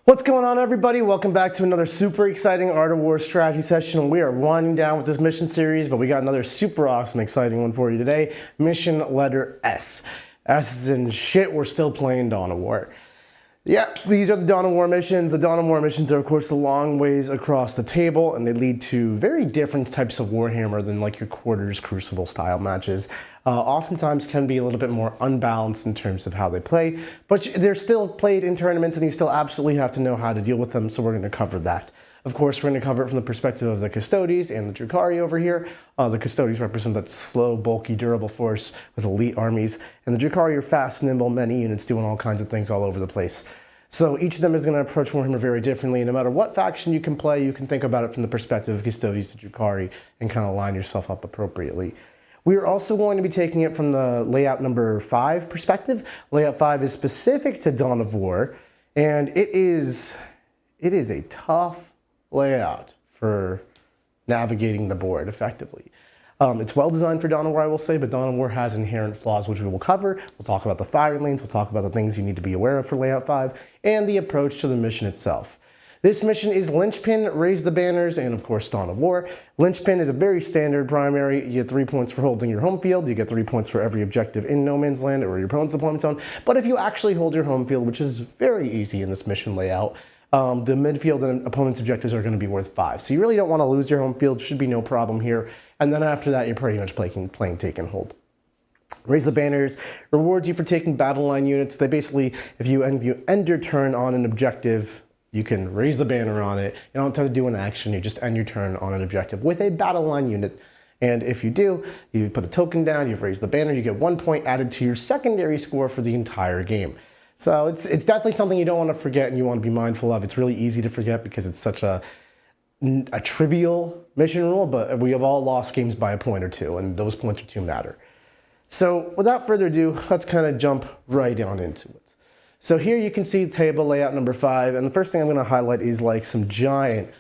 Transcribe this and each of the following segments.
What's going on, everybody? Welcome back to another super exciting Art of War strategy session. We are winding down with this mission series, but we got another super awesome, exciting one for you today. Mission letter S. S is in shit, we're still playing Dawn of War. Yeah, these are the Dawn of War missions. The Dawn of War missions are, of course, the long ways across the table, and they lead to very different types of Warhammer than like your Quarters Crucible style matches. Oftentimes can be a little bit more unbalanced in terms of how they play, but they're still played in tournaments and you still absolutely have to know how to deal with them, so we're going to cover that. Of course, we're going to cover it from the perspective of the Custodes and the Drukhari over here. The Custodes represent that slow, bulky, durable force with elite armies, and the Drukhari are fast, nimble, many units doing all kinds of things all over the place. So each of them is going to approach Warhammer very differently, and no matter what faction you can play, you can think about it from the perspective of Custodes to Drukhari and kind of line yourself up appropriately. We are also going to be taking it from the layout number 5 perspective. Layout 5 is specific to Dawn of War, and it is a tough layout for navigating the board effectively. It's well designed for Dawn of War, I will say, but Dawn of War has inherent flaws, which we will cover. We'll talk about the firing lanes, we'll talk about the things you need to be aware of for layout 5, and the approach to the mission itself. This mission is Linchpin, Raise the Banners, and of course Dawn of War. Linchpin is a very standard primary. You get 3 points for holding your home field. You get 3 points for every objective in no man's land or your opponent's deployment zone. But if you actually hold your home field, which is very easy in this mission layout, the midfield and opponent's objectives are going to be worth 5. So you really don't want to lose your home field. Should be no problem here. And then after that, you're pretty much playing take and hold. Raise the Banners rewards you for taking battle line units. They basically, if you end your turn on an objective, you can raise the banner on it. You don't have to do an action. You just end your turn on an objective with a battle line unit. And if you do, you put a token down, you've raised the banner, you get 1 point added to your secondary score for the entire game. So it's definitely something you don't want to forget and you want to be mindful of. It's really easy to forget because it's such a trivial mission rule, but we have all lost games by a point or two, and those points or two matter. So without further ado, let's kind of jump right on into it. So here you can see table layout number 5, and the first thing I'm going to highlight is like some giant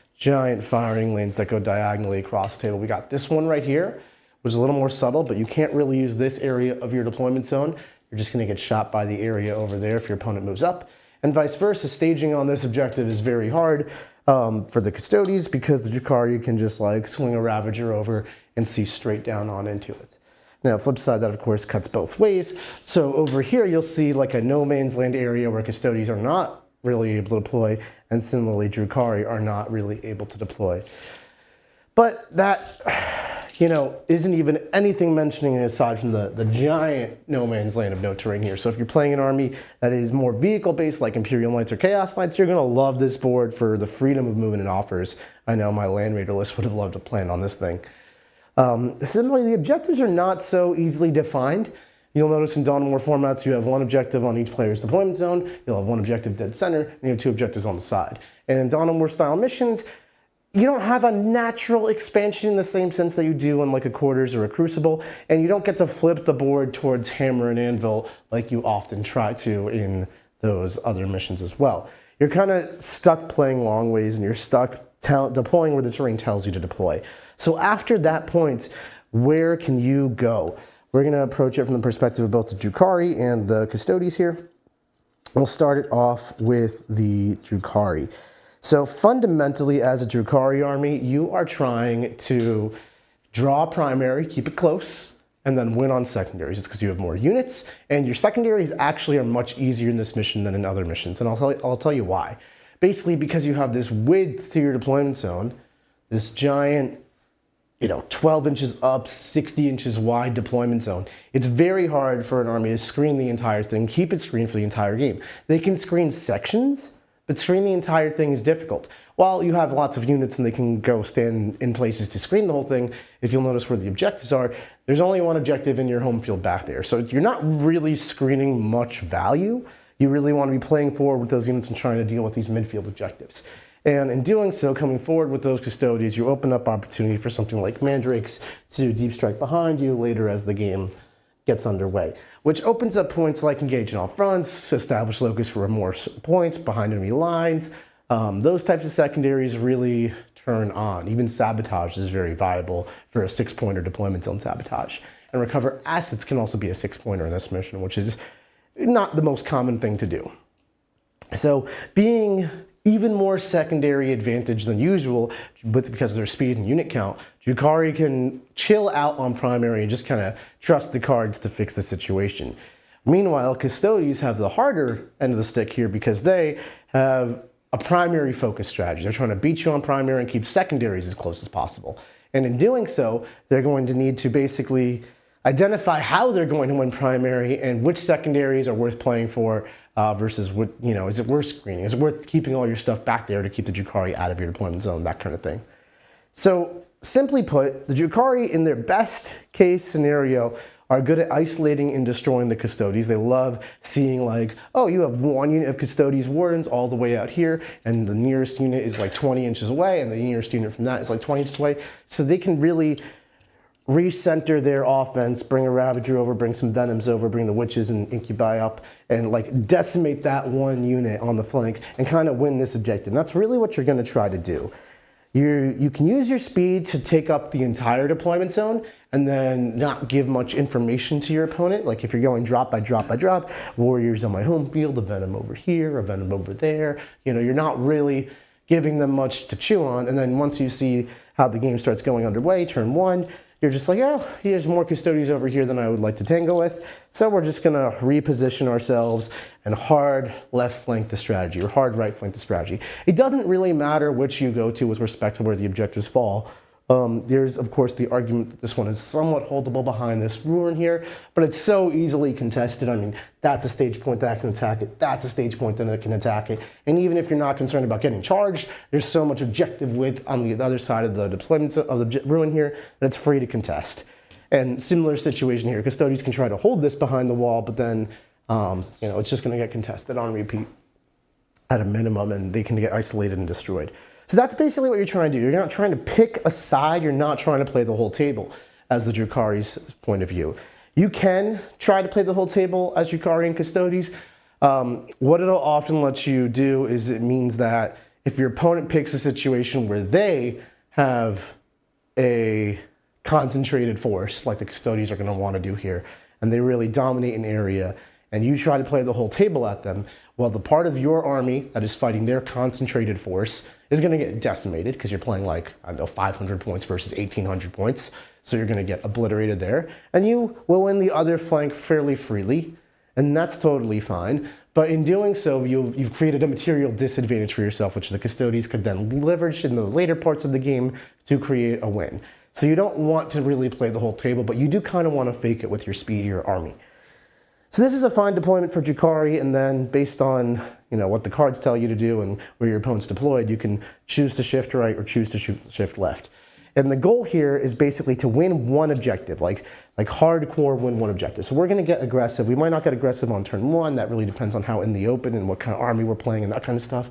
firing lanes that go diagonally across the table. We got this one right here, which is a little more subtle, but you can't really use this area of your deployment zone. You're just going to get shot by the area over there if your opponent moves up, and vice versa. Staging on this objective is very hard for the Custodes because the Drukhari can just like swing a Ravager over and see straight down on into it. Now, flip side, that of course cuts both ways. So over here, you'll see like a no man's land area where Custodes are not really able to deploy, and similarly, Drukhari are not really able to deploy. But that, isn't even anything mentioning aside from the giant no man's land of no terrain here. So if you're playing an army that is more vehicle-based, like Imperial Knights or Chaos Knights, you're going to love this board for the freedom of movement it offers. I know my Land Raider list would have loved to plan on this thing. Similarly, the objectives are not so easily defined. You'll notice in Dawn of War formats, you have one objective on each player's deployment zone, you'll have one objective dead center, and you have 2 objectives on the side. And in Dawn of War style missions, you don't have a natural expansion in the same sense that you do in like a Quarters or a Crucible, and you don't get to flip the board towards Hammer and Anvil like you often try to in those other missions as well. You're kind of stuck playing long ways, and you're stuck deploying where the terrain tells you to deploy. So after that point, where can you go? We're going to approach it from the perspective of both the Drukhari and the Custodes here. We'll start it off with the Drukhari. So fundamentally, as a Drukhari army, you are trying to draw primary, keep it close, and then win on secondaries. It's because you have more units, and your secondaries actually are much easier in this mission than in other missions, and I'll tell you why. Basically, because you have this width to your deployment zone, this giant 12 inches up, 60 inches wide deployment zone. It's very hard for an army to screen the entire thing, keep it screened for the entire game. They can screen sections, but screen the entire thing is difficult. While you have lots of units and they can go stand in places to screen the whole thing, if you'll notice where the objectives are, there's only one objective in your home field back there. So you're not really screening much value. You really want to be playing forward with those units and trying to deal with these midfield objectives. And in doing so, coming forward with those Custodes, you open up opportunity for something like Mandrakes to deep strike behind you later as the game gets underway, which opens up points like engage in all fronts, establish locus for more points behind enemy lines. Those types of secondaries really turn on. Even sabotage is very viable for a 6-pointer deployment zone sabotage. And recover assets can also be a 6-pointer in this mission, which is not the most common thing to do. So being even more secondary advantage than usual, but because of their speed and unit count, Drukhari can chill out on primary and just kind of trust the cards to fix the situation. Meanwhile, Custodies have the harder end of the stick here because they have a primary focus strategy. They're trying to beat you on primary and keep secondaries as close as possible. And in doing so, they're going to need to basically identify how they're going to win primary and which secondaries are worth playing for versus what, is it worth screening? Is it worth keeping all your stuff back there to keep the Drukhari out of your deployment zone, that kind of thing. So simply put, the Drukhari in their best case scenario are good at isolating and destroying the Custodies. They love seeing like, oh, you have one unit of Custodies Wardens all the way out here, and the nearest unit is like 20 inches away, and the nearest unit from that is like 20 inches away. So they can really recenter their offense, bring a Ravager over, bring some Venoms over, bring the Witches and Incubi up, and like decimate that one unit on the flank and kind of win this objective. And that's really what you're going to try to do. You can use your speed to take up the entire deployment zone and then not give much information to your opponent. Like if you're going drop by drop by drop, Warriors on my home field, a Venom over here, a Venom over there, you're not really giving them much to chew on. And then once you see how the game starts going underway, turn one, you're just like, oh, there's more Custodies over here than I would like to tango with. So we're just gonna reposition ourselves and hard left flank the strategy or hard right flank the strategy. It doesn't really matter which you go to with respect to where the objectives fall. There's, of course, the argument that this one is somewhat holdable behind this ruin here, but it's so easily contested. I mean, that's a stage point that can attack it. That's a stage point that can attack it. And even if you're not concerned about getting charged, there's so much objective width on the other side of the deployment of the ruin here that it's free to contest. And similar situation here. Custodies can try to hold this behind the wall, but then, it's just going to get contested on repeat at a minimum, and they can get isolated and destroyed. So that's basically what you're trying to do. You're not trying to pick a side. You're not trying to play the whole table as the Drukhari's point of view. You can try to play the whole table as Drukhari and Custodies. What it'll often let you do is it means that if your opponent picks a situation where they have a concentrated force, like the Custodies are going to want to do here, and they really dominate an area, and you try to play the whole table at them, well, the part of your army that is fighting their concentrated force is going to get decimated because you're playing like, 500 points versus 1,800 points. So you're going to get obliterated there. And you will win the other flank fairly freely, and that's totally fine. But in doing so, you've created a material disadvantage for yourself, which the Custodies could then leverage in the later parts of the game to create a win. So you don't want to really play the whole table, but you do kind of want to fake it with your speed of your army. So this is a fine deployment for Drukhari, and then based on what the cards tell you to do and where your opponent's deployed, you can choose to shift right or choose to shift left. And the goal here is basically to win one objective, like hardcore win one objective. So we're going to get aggressive. We might not get aggressive on turn one. That really depends on how in the open and what kind of army we're playing and that kind of stuff.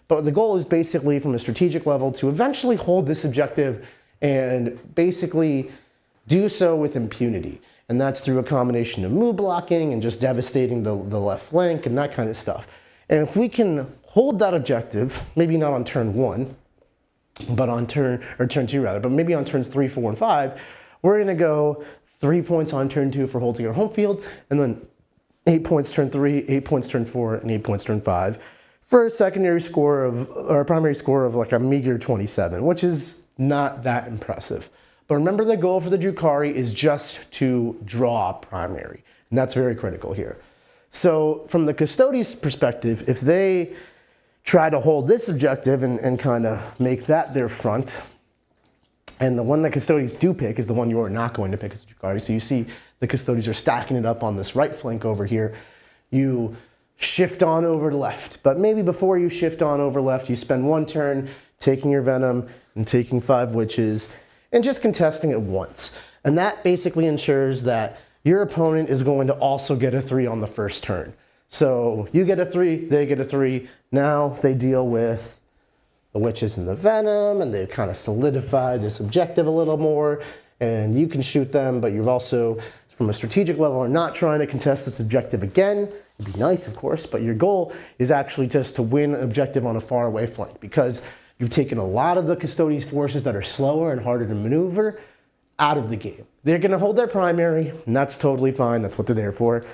But the goal is basically from a strategic level to eventually hold this objective and basically do so with impunity. And that's through a combination of move blocking and just devastating the left flank and that kind of stuff. And if we can hold that objective, maybe not on turn one, but on turn two rather, but maybe on turns 3, 4, and 5, we're going to go 3 points on turn 2 for holding our home field, and then 8 points turn 3, 8 points turn 4, and 8 points turn 5 for a secondary score of, or a primary score of like a meager 27, which is not that impressive. But remember, the goal for the Drukhari is just to draw primary, and that's very critical here. So from the Custodies' perspective, if they try to hold this objective and kind of make that their front, and the one that Custodies do pick is the one you are not going to pick as a Drukhari. So you see the Custodies are stacking it up on this right flank over here. You shift on over to left, but maybe before you shift on over left, you spend one turn taking your Venom and taking 5 Witches, and just contesting it once. And that basically ensures that your opponent is going to also get a 3 on the first turn. So you get a 3, they get a 3. Now they deal with the Witches and the Venom, and they've kind of solidified this objective a little more, and you can shoot them, but you've also, from a strategic level, are not trying to contest this objective again. It'd be nice, of course, but your goal is actually just to win an objective on a far away flank, because you've taken a lot of the Custodies' forces that are slower and harder to maneuver out of the game. They're going to hold their primary, and that's totally fine. That's what they're there for.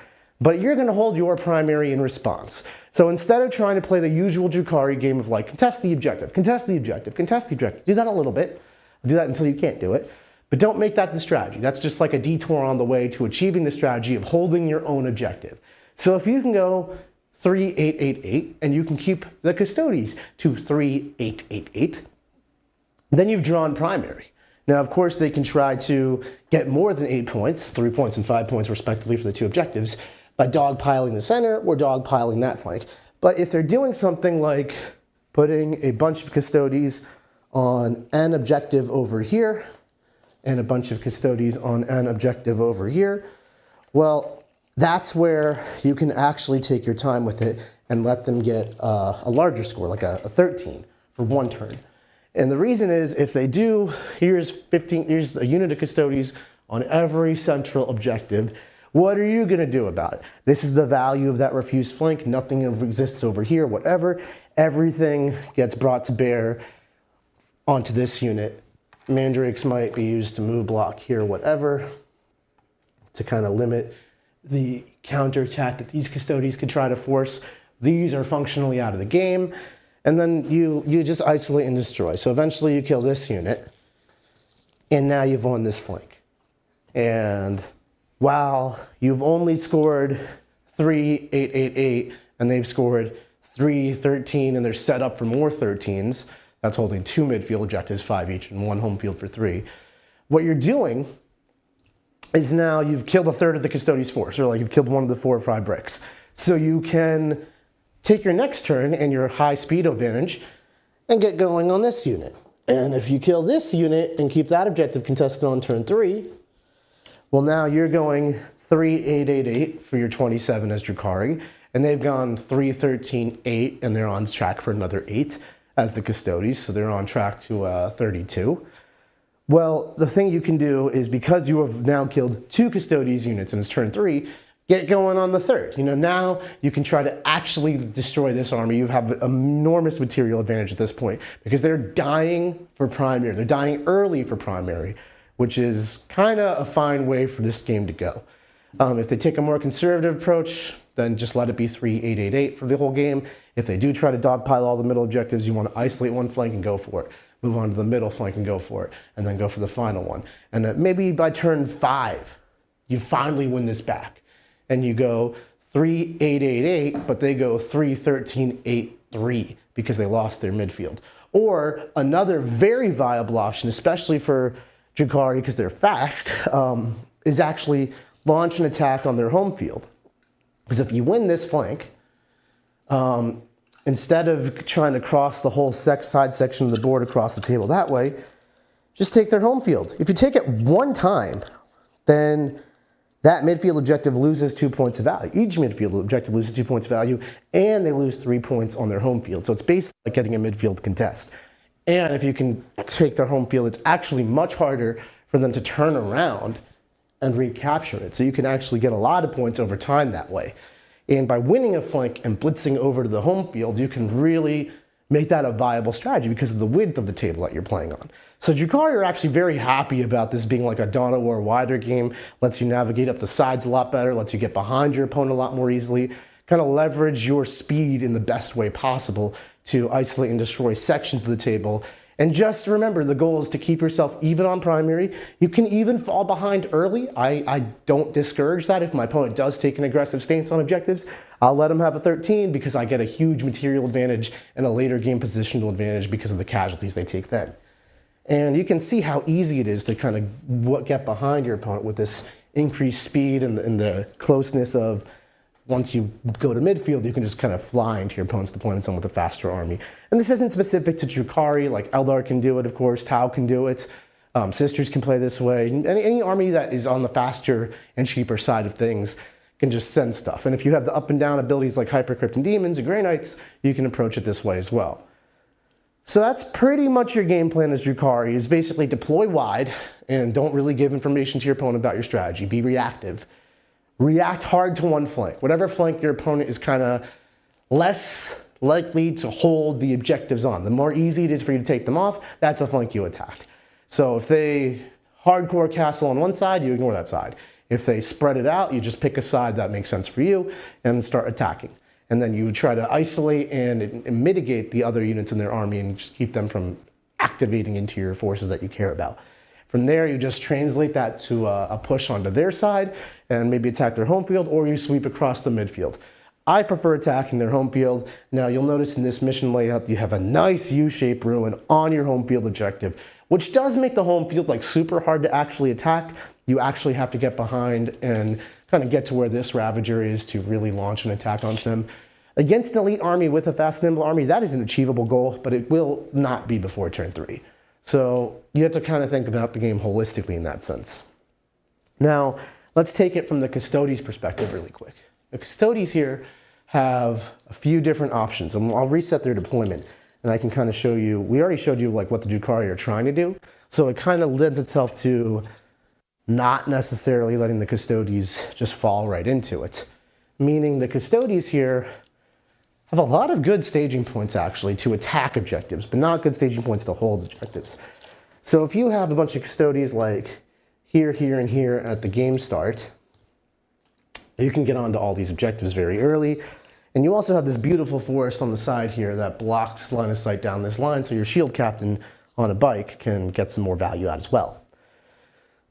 but you're going to hold your primary in response. So instead of trying to play the usual Drukhari game of like, contest the objective, contest the objective, contest the objective, do that a little bit. Do that until you can't do it. But don't make that the strategy. That's just like a detour on the way to achieving the strategy of holding your own objective. So if you can go 3-8-8-8 and you can keep the custodies to 3-8-8-8, then you've drawn primary. Now, of course, they can try to get more than 8 points, 3 points and 5 points respectively for the two objectives, by dogpiling the center or dogpiling that flank. But if they're doing something like putting a bunch of custodies on an objective over here and a bunch of custodies on an objective over here, well, that's where you can actually take your time with it and let them get a larger score, like a 13 for one turn. And the reason is, if they do, here's a unit of custodies on every central objective. What are you going to do about it? This is the value of that refused flank. Nothing exists over here, whatever. Everything gets brought to bear onto this unit. Mandrakes might be used to move block here, whatever, to kind of limit the counterattack that these custodies could try to force. These are functionally out of the game. And then you just isolate and destroy. So eventually you kill this unit, and now you've won this flank. And while you've only scored 3-8-8-8, and they've scored 3-13, and they're set up for more 13s, that's holding 2 midfield objectives, 5 each, and 1 home field for 3. What you're doing is now you've killed a third of the custodian's force, or like you've killed one of the 4 or 5 bricks. So you can take your next turn and your high speed advantage and get going on this unit. And if you kill this unit and keep that objective contested on turn 3, well, now you're going 3-8-8-8 for your 27 as Drukhari, and they've gone 3-13-8, and they're on track for another 8 as the custodies, so they're on track to 32. Well, the thing you can do is, because you have now killed 2 custodies units and it's turn 3, get going on the third. Now you can try to actually destroy this army. You have an enormous material advantage at this point because they're dying for primary. They're dying early for primary, which is kind of a fine way for this game to go. If they take a more conservative approach, then just let it be 3-8-8-8 for the whole game. If they do try to dogpile all the middle objectives, you want to isolate one flank and go for it. Move on to the middle flank and go for it, and then go for the final one. And maybe by turn 5, you finally win this back. And you go 3-8-8-8, but they go 3-13-8-3 because they lost their midfield. Or another very viable option, especially for Drukhari because they're fast, is actually launch an attack on their home field. Because if you win this flank, instead of trying to cross the whole side section of the board across the table that way, just take their home field. If you take it one time, then that midfield objective loses 2 points of value. Each midfield objective loses 2 points of value, and they lose 3 points on their home field. So it's basically like getting a midfield contest. And if you can take their home field, it's actually much harder for them to turn around and recapture it. So you can actually get a lot of points over time that way. And by winning a flank and blitzing over to the home field, you can really make that a viable strategy because of the width of the table that you're playing on. So Drukhari are actually very happy about this being like a Dawn of War wider game, lets you navigate up the sides a lot better, lets you get behind your opponent a lot more easily, kind of leverage your speed in the best way possible to isolate and destroy sections of the table. And just remember, the goal is to keep yourself even on primary. You can even fall behind early. I don't discourage that. If my opponent does take an aggressive stance on objectives, I'll let them have a 13 because I get a huge material advantage and a later game positional advantage because of the casualties they take then. And you can see how easy it is to kind of get behind your opponent with this increased speed and the closeness of, once you go to midfield, you can just kind of fly into your opponent's deployment zone with a faster army. And this isn't specific to Drukhari, like Eldar can do it, of course, Tau can do it, Sisters can play this way. Any army that is on the faster and cheaper side of things can just send stuff. And if you have the up and down abilities like Hypercrypt and Demons and Grey Knights, you can approach it this way as well. So that's pretty much your game plan as Drukhari, is basically deploy wide and don't really give information to your opponent about your strategy. Be reactive. React hard to one flank. Whatever flank your opponent is kind of less likely to hold the objectives on. The more easy it is for you to take them off, that's the flank you attack. So if they hardcore castle on one side, you ignore that side. If they spread it out, you just pick a side that makes sense for you and start attacking. And then you try to isolate and mitigate the other units in their army and just keep them from activating into your forces that you care about. From there, you just translate that to a push onto their side and maybe attack their home field, or you sweep across the midfield. I prefer attacking their home field. Now you'll notice in this mission layout, you have a nice U-shaped ruin on your home field objective, which does make the home field like super hard to actually attack. You actually have to get behind and kind of get to where this Ravager is to really launch an attack onto them. Against an elite army with a fast nimble army, that is an achievable goal, but it will not be before turn 3. So you have to kind of think about the game holistically in that sense. Now, let's take it from the Custodes perspective really quick. The Custodes here have a few different options, and I'll reset their deployment, and I can kind of show you, we already showed you like what the Drukhari are trying to do, so it kind of lends itself to not necessarily letting the Custodes just fall right into it. Meaning the Custodes here have a lot of good staging points actually to attack objectives, but not good staging points to hold objectives. So if you have a bunch of Custodes like here, here, and here at the game start, you can get onto all these objectives very early. And you also have this beautiful forest on the side here that blocks line of sight down this line, so your shield captain on a bike can get some more value out as well.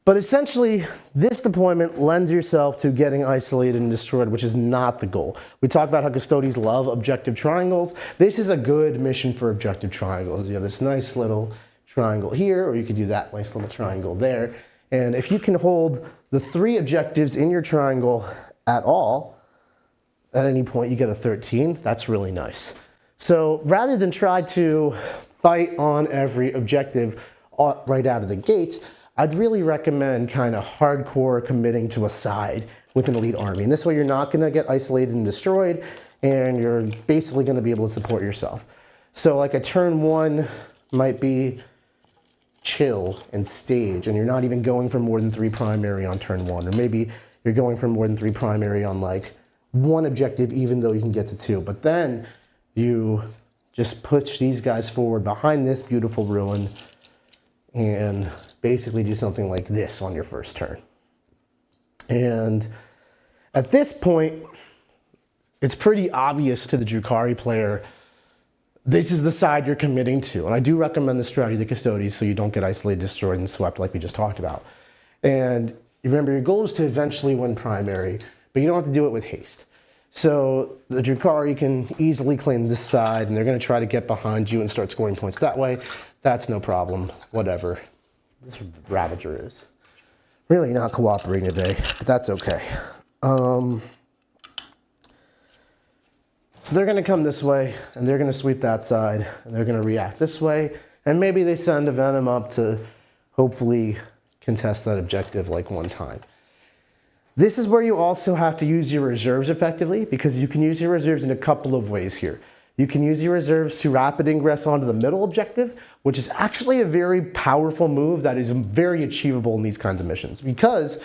But essentially, this deployment lends yourself to getting isolated and destroyed, which is not the goal. We talked about how Custodes love objective triangles. This is a good mission for objective triangles. You have this nice little triangle here, or you could do that nice little triangle there. And if you can hold the 3 objectives in your triangle at all, at any point you get a 13, that's really nice. So rather than try to fight on every objective right out of the gate, I'd really recommend kind of hardcore committing to a side with an elite army. And this way you're not gonna get isolated and destroyed, and you're basically gonna be able to support yourself. So like a turn 1 might be chill and stage, and you're not even going for more than 3 primary on turn 1, or maybe you're going for more than 3 primary on like 1 objective, even though you can get to 2. But then you just push these guys forward behind this beautiful ruin and basically do something like this on your first turn. And at this point, it's pretty obvious to the Drukhari player, this is the side you're committing to. And I do recommend the strategy of the Custodes so you don't get isolated, destroyed, and swept like we just talked about. And remember, your goal is to eventually win primary, but you don't have to do it with haste. So the Drukhari can easily claim this side, and they're going to try to get behind you and start scoring points that way. That's no problem, whatever. This Ravager is really not cooperating today, but that's okay. So they're going to come this way, and they're going to sweep that side, and they're going to react this way, and maybe they send a Venom up to hopefully contest that objective like 1 time. This is where you also have to use your reserves effectively, because you can use your reserves in a couple of ways here. You can use your reserves to rapid ingress onto the middle objective, which is actually a very powerful move that is very achievable in these kinds of missions, because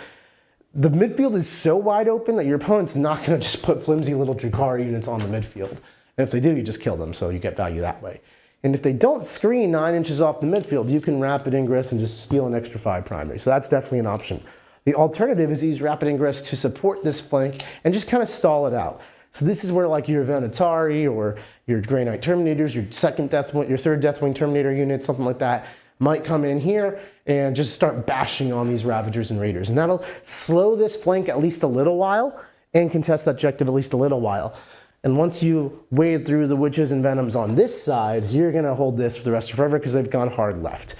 the midfield is so wide open that your opponent's not going to just put flimsy little Drukhari units on the midfield. And if they do, you just kill them, so you get value that way. And if they don't screen 9 inches off the midfield, you can rapid ingress and just steal an extra 5 primary. So that's definitely an option. The alternative is to use rapid ingress to support this flank and just kind of stall it out. So this is where like your Venatari or your Grey Knight Terminators, your third Deathwing Terminator unit, something like that, might come in here and just start bashing on these Ravagers and Raiders. And that'll slow this flank at least a little while and contest that objective at least a little while. And once you wade through the Witches and Venoms on this side, you're gonna hold this for the rest of forever because they've gone hard left.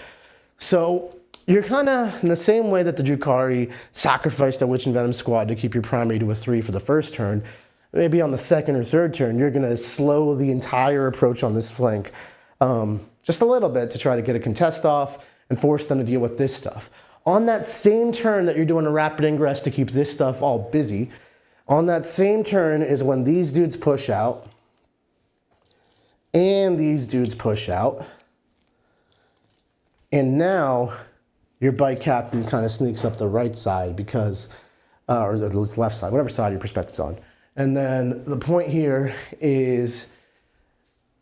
So you're kind of in the same way that the Drukhari sacrificed a Witch and Venom squad to keep your primary to a 3 for the first turn. Maybe on the second or third turn, you're going to slow the entire approach on this flank just a little bit to try to get a contest off and force them to deal with this stuff. On that same turn that you're doing a rapid ingress to keep this stuff all busy, on that same turn is when these dudes push out and these dudes push out. And now your bike captain kind of sneaks up the right side because, or the left side, whatever side your perspective's on. And then the point here is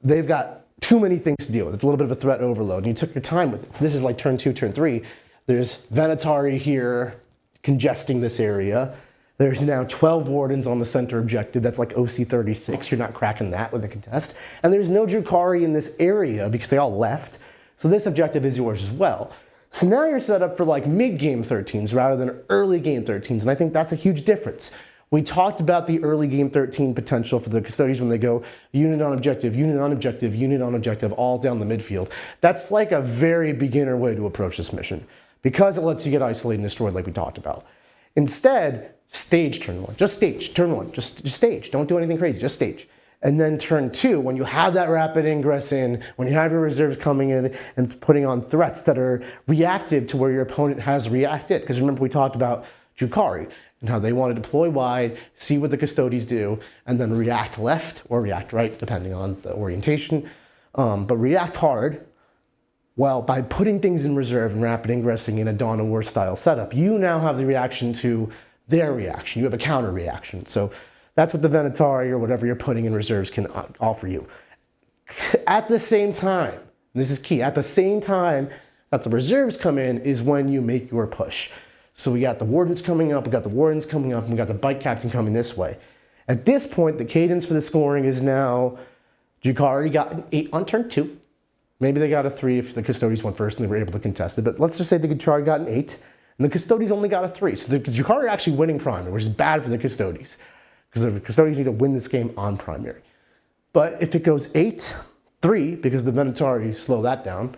they've got too many things to deal with. It's a little bit of a threat overload, and you took your time with it. So this is like turn 2, turn 3. There's Venatari here congesting this area. There's now 12 wardens on the center objective. That's like OC 36. You're not cracking that with a contest. And there's no Drukhari in this area because they all left. So this objective is yours as well. So now you're set up for like mid-game 13s rather than early game 13s. And I think that's a huge difference. We talked about the early game 13 potential for the custodians when they go unit on objective, unit on objective, unit on objective, all down the midfield. That's like a very beginner way to approach this mission because it lets you get isolated and destroyed like we talked about. Instead, stage turn one. Just stage, turn one. Just stage. Don't do anything crazy, just stage. And then turn two, when you have that rapid ingress in, when you have your reserves coming in and putting on threats that are reactive to where your opponent has reacted. Because remember we talked about Drukhari and how they want to deploy wide, see what the custodians do, and then react left or react right, depending on the orientation. But react hard. Well, by putting things in reserve and rapid ingressing in a Dawn of War style setup, you now have the reaction to their reaction. You have a counter reaction. So that's what the Venatari or whatever you're putting in reserves can offer you. At the same time, this is key, at the same time that the reserves come in is when you make your push. So we got the wardens coming up, we got the wardens coming up, and we got the bike captain coming this way. At this point, the cadence for the scoring is now Drukhari got an 8 on turn 2. Maybe they got a 3 if the custodians went first and they were able to contest it. But let's just say the Drukhari got an 8 and the custodians only got a 3. So the Drukhari are actually winning primary, which is bad for the custodians because the custodians need to win this game on primary. But if it goes 8-3, because the Venatari slow that down,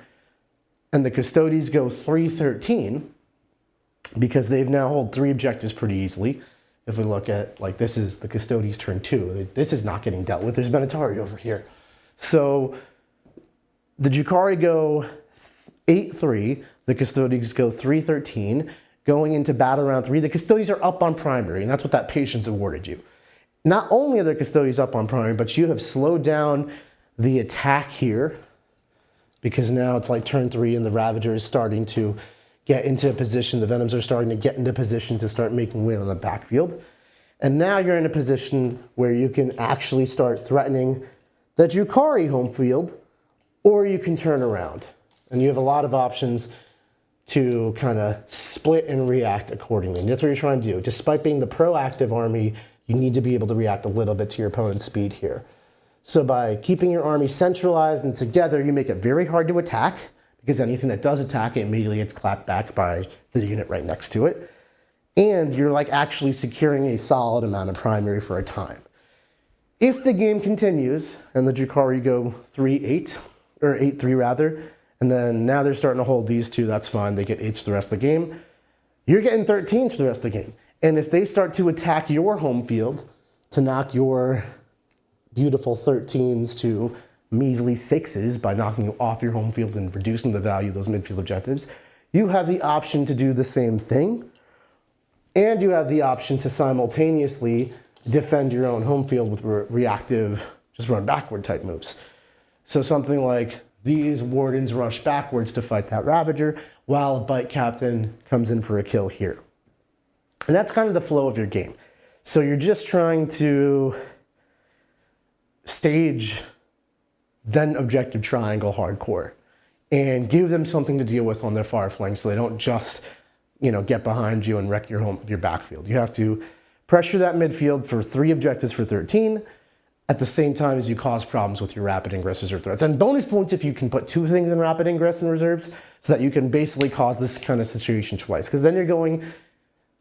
and the custodians go 3-13, because they've now hold 3 objectives pretty easily. If we look at, like, this is the custodians turn 2. This is not getting dealt with. There's Venatari over here. So the Drukhari go 8-3, the custodians go 3-13. Going into battle round 3, the custodians are up on primary, and that's what that patience awarded you. Not only are the custodians up on primary, but you have slowed down the attack here, because now it's like turn 3 and the Ravager is starting to get into a position, the Venoms are starting to get into position to start making weight on the backfield. And now you're in a position where you can actually start threatening the Drukhari home field, or you can turn around. And you have a lot of options to kind of split and react accordingly. And that's what you're trying to do. Despite being the proactive army, you need to be able to react a little bit to your opponent's speed here. So by keeping your army centralized and together, you make it very hard to attack, because anything that does attack, it immediately gets clapped back by the unit right next to it. And you're like actually securing a solid amount of primary for a time. If the game continues and the Drukhari go 3-8, or 8-3 rather, and then now they're starting to hold these two, that's fine, they get 8s for the rest of the game. You're getting 13s for the rest of the game. And if they start to attack your home field to knock your beautiful 13s to measly 6s by knocking you off your home field and reducing the value of those midfield objectives, you have the option to do the same thing. And you have the option to simultaneously defend your own home field with reactive, just run backward type moves. So something like these wardens rush backwards to fight that Ravager while a bike captain comes in for a kill here. And that's kind of the flow of your game. So you're just trying to stage then objective triangle hardcore and give them something to deal with on their far flank so they don't just, get behind you and wreck your backfield. You have to pressure that midfield for 3 objectives for 13 at the same time as you cause problems with your rapid ingress reserve threats. And bonus points if you can put 2 things in rapid ingress and reserves so that you can basically cause this kind of situation twice. Because then you're going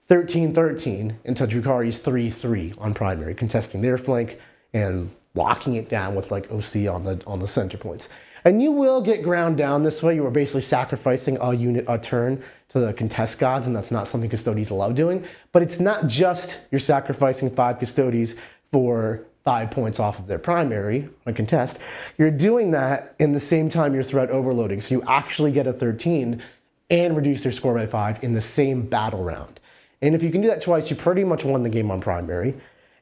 13-13 into Drukhari's 3-3 on primary, contesting their flank and locking it down with like OC on the center points. And you will get ground down this way. You are basically sacrificing a unit a turn to the contest gods, and that's not something custodians love doing. But it's not just you're sacrificing 5 custodians for 5 points off of their primary on contest. You're doing that in the same time you're threat overloading. So you actually get a 13 and reduce their score by 5 in the same battle round. And if you can do that twice, you pretty much won the game on primary.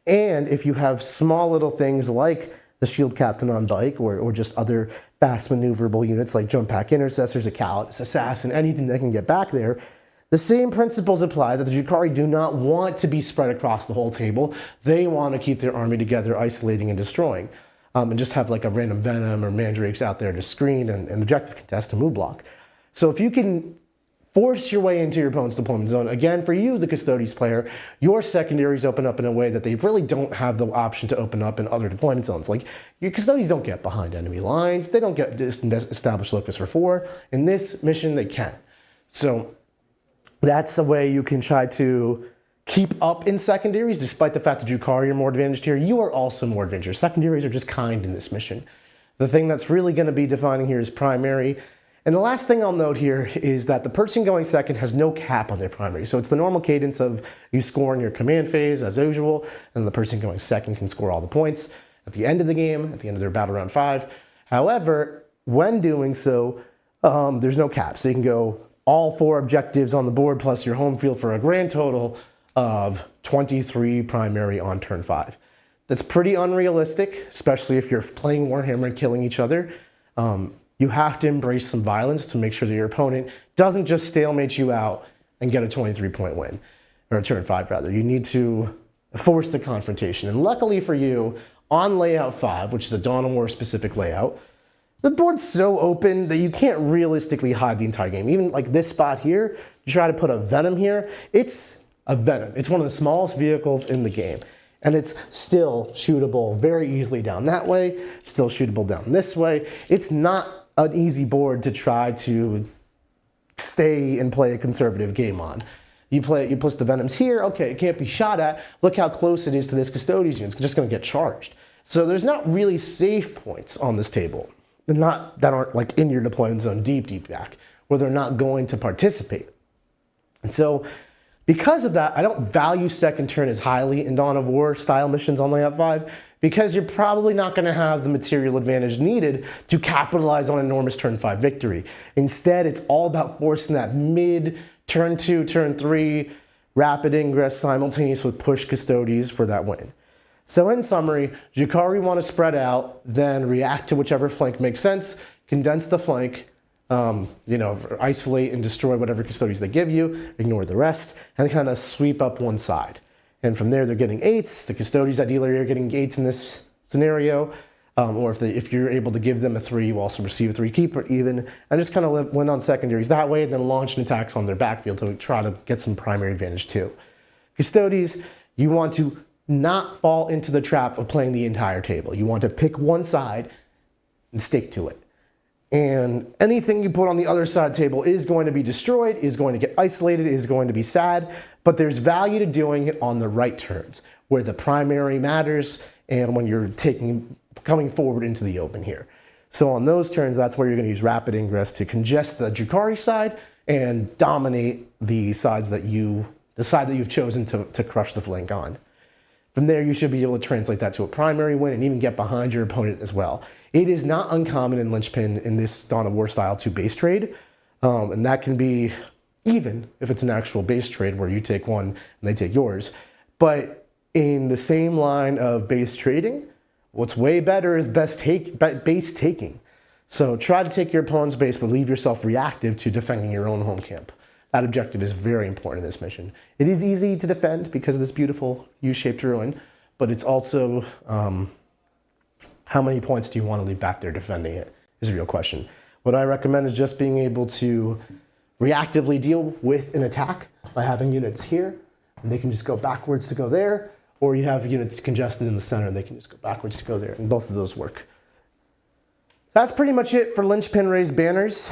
And if you have small little things like the shield captain on bike or just other fast maneuverable units like jump pack intercessors, a Callus, assassin, anything that can get back there, the same principles apply that the Drukhari do not want to be spread across the whole table. They want to keep their army together, isolating and destroying, and just have like a random Venom or Mandrakes out there to screen and objective contest and move block. So if you can force your way into your opponent's deployment zone. Again, for you, the Custodes player, your secondaries open up in a way that they really don't have the option to open up in other deployment zones. Like, your Custodes don't get behind enemy lines. They don't get established locus for 4. In this mission, they can. So that's a way you can try to keep up in secondaries, despite the fact that Drukhari are more advantaged here. You are also more advantaged. Secondaries are just kind in this mission. The thing that's really going to be defining here is primary. And the last thing I'll note here is that the person going second has no cap on their primary. So it's the normal cadence of you score in your command phase as usual, and the person going second can score all the points at the end of the game, at the end of their battle round 5. However, when doing so, there's no cap. So you can go all 4 objectives on the board plus your home field for a grand total of 23 primary on turn 5. That's pretty unrealistic, especially if you're playing Warhammer and killing each other. You have to embrace some violence to make sure that your opponent doesn't just stalemate you out and get a 23-point win, or a turn 5 rather. You need to force the confrontation. And luckily for you, on layout 5, which is a Dawn of War specific layout, the board's so open that you can't realistically hide the entire game. Even like this spot here, you try to put a Venom here, it's a Venom. It's one of the smallest vehicles in the game. And it's still shootable very easily down that way, still shootable down this way. It's not an easy board to try to stay and play a conservative game on. You push the Venoms here, okay, it can't be shot at. Look how close it is to this Custodes unit. It's just going to get charged. So there's not really safe points on this table. That aren't like in your deployment zone deep back, where they're not going to participate. And so because of that, I don't value second turn as highly in Dawn of War style missions on layout 5, because you're probably not going to have the material advantage needed to capitalize on an enormous turn 5 victory. Instead, it's all about forcing that mid turn 2, turn 3 rapid ingress simultaneous with push Custodes for that win. So in summary, Drukhari want to spread out, then react to whichever flank makes sense, condense the flank, isolate and destroy whatever Custodes they give you, ignore the rest, and kind of sweep up one side. And from there, they're getting 8s. The Custodes ideally are getting 8s in this scenario. Or if you're able to give them a 3, you also receive a 3, keep it even, and just kind of win on secondaries that way, and then launch attacks on their backfield to try to get some primary advantage too. Custodes, you want to not fall into the trap of playing the entire table. You want to pick one side and stick to it. And anything you put on the other side of the table is going to be destroyed, is going to get isolated, is going to be sad, but there's value to doing it on the right turns, where the primary matters and when you're coming forward into the open here. So on those turns, that's where you're going to use rapid ingress to congest the Drukhari side and dominate the side that you've chosen to crush the flank on. From there, you should be able to translate that to a primary win and even get behind your opponent as well. It is not uncommon in Linchpin in this Dawn of War style to base trade, and that can be even if it's an actual base trade where you take one and they take yours. But in the same line of base trading, what's way better is base taking. So try to take your opponent's base, but leave yourself reactive to defending your own home camp. That objective is very important in this mission. It is easy to defend because of this beautiful U-shaped ruin, but it's also how many points do you want to leave back there defending it is a real question. What I recommend is just being able to reactively deal with an attack by having units here, and they can just go backwards to go there, or you have units congested in the center and they can just go backwards to go there, and both of those work. That's pretty much it for Linchpin Raised Banners,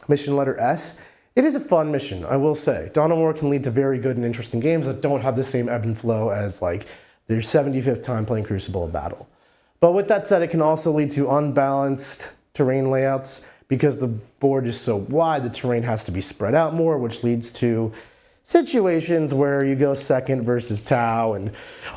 mission letter S. It is a fun mission, I will say. Dawn of War can lead to very good and interesting games that don't have the same ebb and flow as like their 75th time playing Crucible of Battle. But with that said, it can also lead to unbalanced terrain layouts because the board is so wide, the terrain has to be spread out more, which leads to situations where you go second versus Tau and,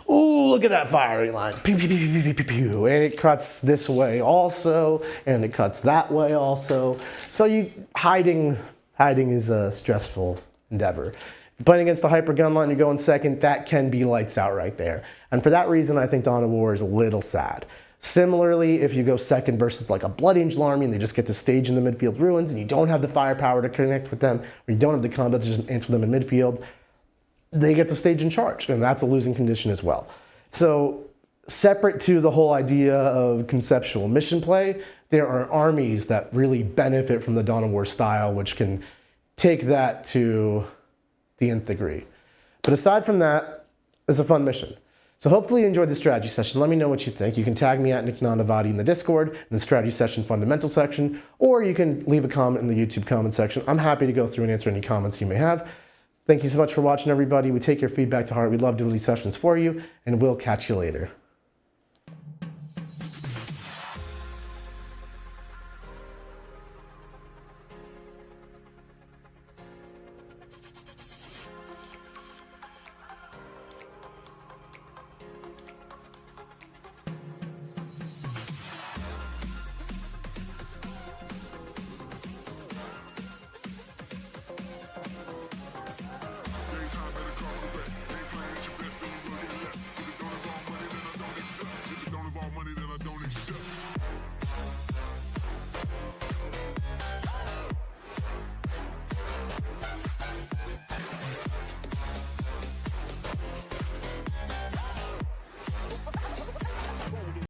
ooh, look at that firing line. Pew, pew, pew, pew, pew, pew, pew. And it cuts this way also, and it cuts that way also. So hiding is a stressful endeavor. If you're playing against the hyper gun line, you're going second, that can be lights out right there. And for that reason, I think Dawn of War is a little sad. Similarly, if you go second versus like a Blood Angel army and they just get to stage in the midfield ruins and you don't have the firepower to connect with them, or you don't have the combat to just answer them in midfield, they get to stage and charge, and that's a losing condition as well. So separate to the whole idea of conceptual mission play, there are armies that really benefit from the Dawn of War style, which can take that to the nth degree. But aside from that, it's a fun mission. So hopefully you enjoyed the strategy session. Let me know what you think. You can tag me at Nick Nandavati in the Discord, in the strategy session fundamental section, or you can leave a comment in the YouTube comment section. I'm happy to go through and answer any comments you may have. Thank you so much for watching, everybody. We take your feedback to heart. We'd love to do these sessions for you, and we'll catch you later.